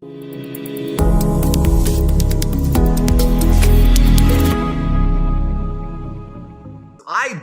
I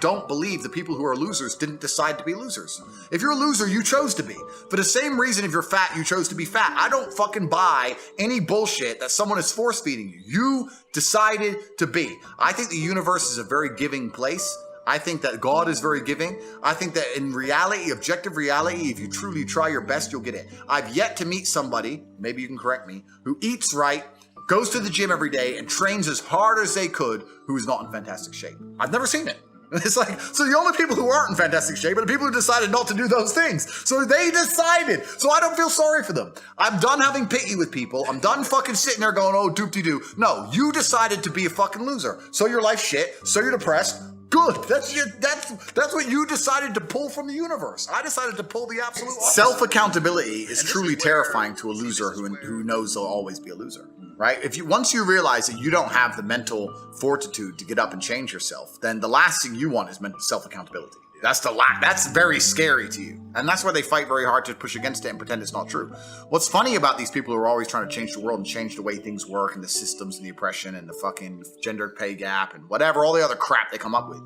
don't believe the people who are losers didn't decide to be losers. If you're a loser, you chose to be. For the same reason, if you're fat, you chose to be fat. I don't fucking buy any bullshit that someone is force feeding you. You decided to be. I think the universe is a very giving place. I think that God is very giving. I think that in reality, objective reality, if you truly try your best, you'll get it. I've yet to meet somebody, maybe you can correct me, who eats right, goes to the gym every day, and trains as hard as they could, who is not in fantastic shape. I've never seen it. It's like, so the only people who aren't in fantastic shape are the people who decided not to do those things. So they decided. So I don't feel sorry for them. I'm done having pity with people. I'm done fucking sitting there going, oh, doop-de-doo. No, you decided to be a fucking loser. So your life's shit. So you're depressed. Good. That's what you decided to pull from the universe. I decided to pull the absolute opposite. Self-accountability is truly terrifying to a loser who knows they'll always be a loser. Right? Once you realize that you don't have the mental fortitude to get up and change yourself, then the last thing you want is self-accountability. That's very scary to you. And that's why they fight very hard to push against it and pretend it's not true. What's funny about these people who are always trying to change the world and change the way things work and the systems and the oppression and the fucking gender pay gap and whatever, all the other crap they come up with.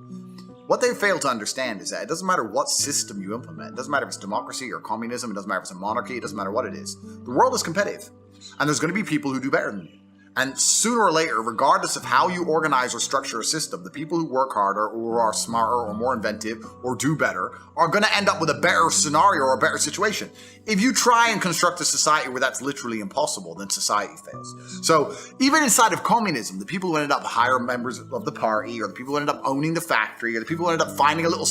What they fail to understand is that it doesn't matter what system you implement. It doesn't matter if it's democracy or communism. It doesn't matter if it's a monarchy. It doesn't matter what it is. The world is competitive. And there's going to be people who do better than you. And sooner or later, regardless of how you organize or structure a system, the people who work harder or are smarter or more inventive or do better are going to end up with a better scenario or a better situation. If you try and construct a society where that's literally impossible, then society fails. So even inside of communism, the people who ended up higher members of the party, or the people who ended up owning the factory, or the people who ended up finding a little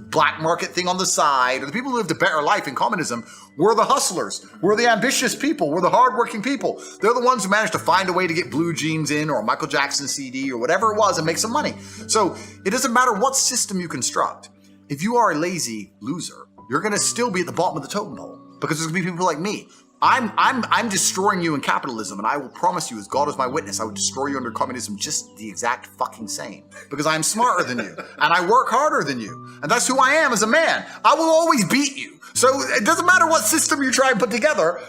black market thing on the side, or the people who lived a better life in communism were the hustlers, were the ambitious people, were the hardworking people. They're the ones who managed to find a way to get blue jeans in or a Michael Jackson CD or whatever it was and make some money. So it doesn't matter what system you construct. If you are a lazy loser, you're going to still be at the bottom of the totem pole because there's going to be people like me. I'm destroying you in capitalism, and I will promise you, as God is my witness, I would destroy you under communism just the exact fucking same. Because I'm smarter than you, and I work harder than you, and that's who I am as a man. I will always beat you. So it doesn't matter what system you try and put together,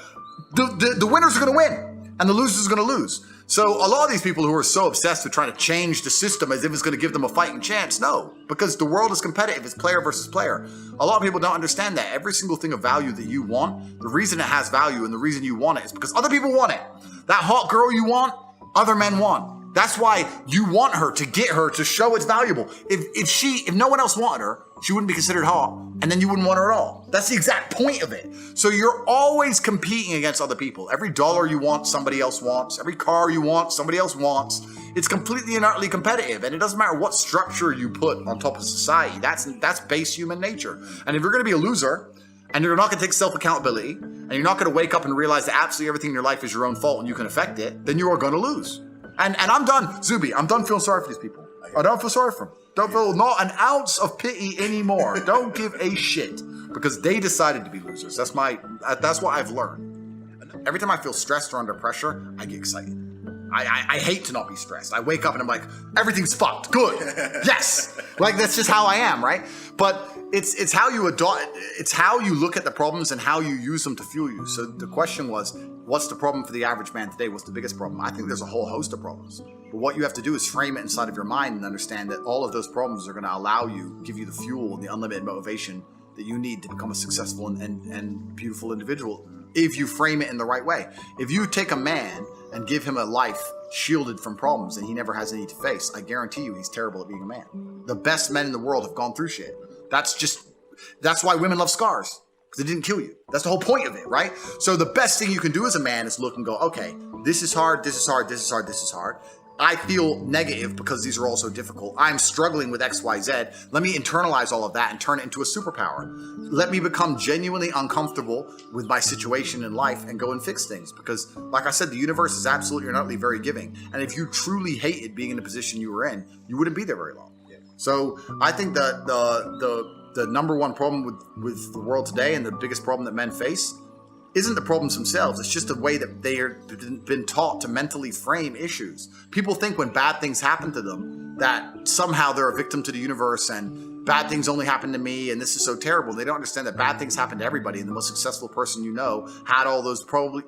the winners are going to win, and the losers are going to lose. So a lot of these people who are so obsessed with trying to change the system as if it's going to give them a fighting chance, no, because the world is competitive. It's player versus player. A lot of people don't understand that. Every single thing of value that you want, the reason it has value and the reason you want it is because other people want it. That hot girl you want, other men want. That's why you want her, to get her, to show it's valuable. If no one else wanted her, she wouldn't be considered hot, and then you wouldn't want her at all. That's the exact point of it. So you're always competing against other people. Every dollar you want, somebody else wants. Every car you want, somebody else wants. It's completely and utterly competitive, and it doesn't matter what structure you put on top of society. That's base human nature. And if you're going to be a loser, and you're not going to take self-accountability, and you're not going to wake up and realize that absolutely everything in your life is your own fault and you can affect it, then you are going to lose. And I'm done, Zuby. I'm done feeling sorry for these people. I don't feel sorry for them. Don't feel not an ounce of pity anymore. Don't give a shit because they decided to be losers. That's what I've learned. Every time I feel stressed or under pressure, I get excited. I hate to not be stressed. I wake up and I'm like, everything's fucked. Good. Yes. Like that's just how I am, right? But it's how you adopt. It's how you look at the problems and how you use them to fuel you. So the question was, what's the problem for the average man today? What's the biggest problem? I think there's a whole host of problems. But what you have to do is frame it inside of your mind and understand that all of those problems are going to allow you, give you the fuel and the unlimited motivation that you need to become a successful and beautiful individual if you frame it in the right way. If you take a man and give him a life shielded from problems and he never has any to face, I guarantee you he's terrible at being a man. The best men in the world have gone through shit. That's why women love scars. Because it didn't kill you. That's the whole point of it, right? So the best thing you can do as a man is look and go, okay, this is hard, this is hard, this is hard, this is hard. I feel negative because these are all so difficult. I'm struggling with X, Y, Z. Let me internalize all of that and turn it into a superpower. Let me become genuinely uncomfortable with my situation in life and go and fix things. Because like I said, the universe is absolutely and utterly very giving. And if you truly hated being in the position you were in, you wouldn't be there very long. So I think that the number one problem with the world today and the biggest problem that men face isn't the problems themselves. It's just the way that they are been taught to mentally frame issues. People think when bad things happen to them that somehow they're a victim to the universe and bad things only happen to me and this is so terrible. They don't understand that bad things happen to everybody, and the most successful person you know had all those probably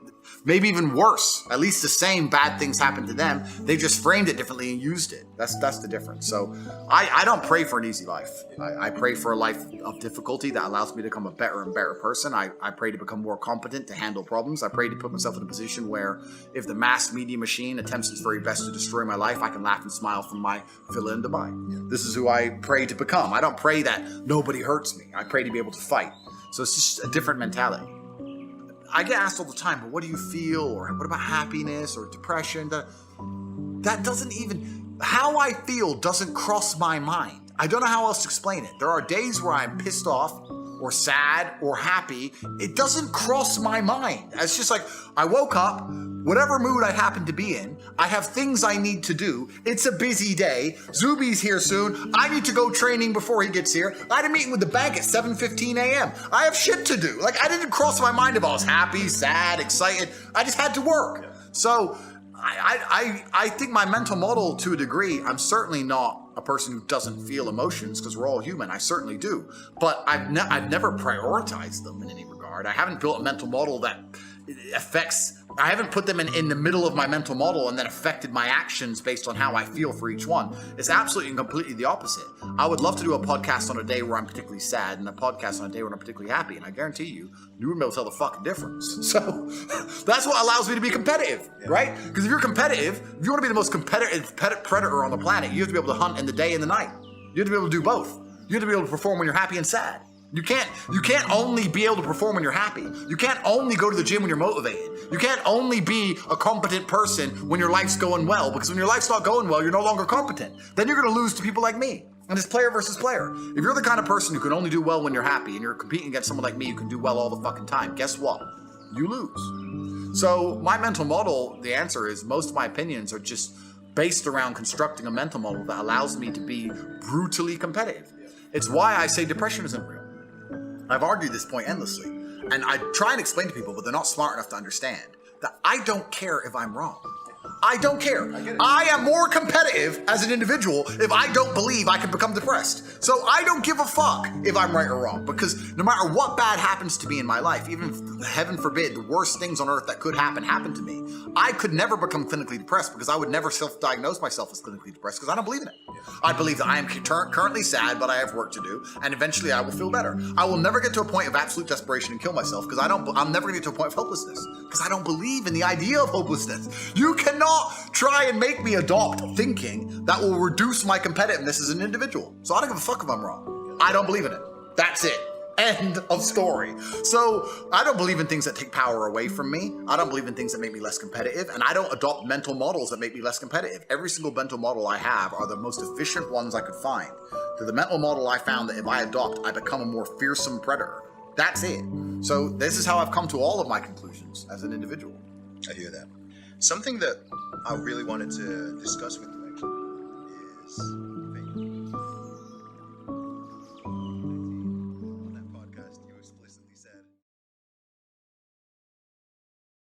Maybe even worse. At least the same bad things happened to them. They just framed it differently and used it. That's the difference. So I don't pray for an easy life. I pray for a life of difficulty that allows me to become a better and better person. I pray to become more competent to handle problems. I pray to put myself in a position where if the mass media machine attempts its very best to destroy my life, I can laugh and smile from my villa in Dubai. This is who I pray to become. I don't pray that nobody hurts me. I pray to be able to fight. So it's just a different mentality. I get asked all the time, but what do you feel? Or what about happiness or depression? That doesn't even, how I feel doesn't cross my mind. I don't know how else to explain it. There are days where I'm pissed off or sad or happy. It doesn't cross my mind. It's just like, I woke up, whatever mood I happen to be in, I have things I need to do. It's a busy day. Zuby's here soon. I need to go training before he gets here. I had a meeting with the bank at 7:15 a.m. I have shit to do. Like, I didn't cross my mind if I was happy, sad, excited. I just had to work. So I think my mental model, to a degree, I'm certainly not a person who doesn't feel emotions, because we're all human. I certainly do. But I've never prioritized them in any regard. I haven't built a mental model that affects, I haven't put them in the middle of my mental model and then affected my actions based on how I feel for each one. It's absolutely and completely the opposite. I would love to do a podcast on a day where I'm particularly sad and a podcast on a day where I'm particularly happy, and I guarantee you wouldn't be able to tell the fucking difference. So that's what allows me to be competitive, right? Because if you're competitive, if you want to be the most competitive predator on the planet, you have to be able to hunt in the day and the night. You have to be able to do both. You have to be able to perform when you're happy and sad. You can't only be able to perform when you're happy. You can't only go to the gym when you're motivated. You can't only be a competent person when your life's going well, because when your life's not going well, you're no longer competent. Then you're going to lose to people like me. And it's player versus player. If you're the kind of person who can only do well when you're happy and you're competing against someone like me who can do well all the fucking time, guess what? You lose. So my mental model, the answer is most of my opinions are just based around constructing a mental model that allows me to be brutally competitive. It's why I say depression isn't real. I've argued this point endlessly, and I try and explain to people, but they're not smart enough to understand that I don't care if I'm wrong. I don't care. I am more competitive as an individual if I don't believe I can become depressed. So I don't give a fuck if I'm right or wrong, because no matter what bad happens to me in my life, even if, heaven forbid, the worst things on earth that could happen to me, I could never become clinically depressed, because I would never self-diagnose myself as clinically depressed, because I don't believe in it. I believe that I am currently sad, but I have work to do, and eventually I will feel better. I will never get to a point of absolute desperation and kill myself, because I'm never going to get to a point of hopelessness, because I don't believe in the idea of hopelessness. You cannot try and make me adopt thinking that will reduce my competitiveness as an individual. So I don't give a fuck if I'm wrong. I don't believe in it. That's it. End of story. So I don't believe in things that take power away from me. I don't believe in things that make me less competitive, and I don't adopt mental models that make me less competitive. Every single mental model I have are the most efficient ones I could find. To the mental model I found that if I adopt, I become a more fearsome predator. That's it. So this is how I've come to all of my conclusions as an individual. I hear that. Something that I really wanted to discuss with you actually is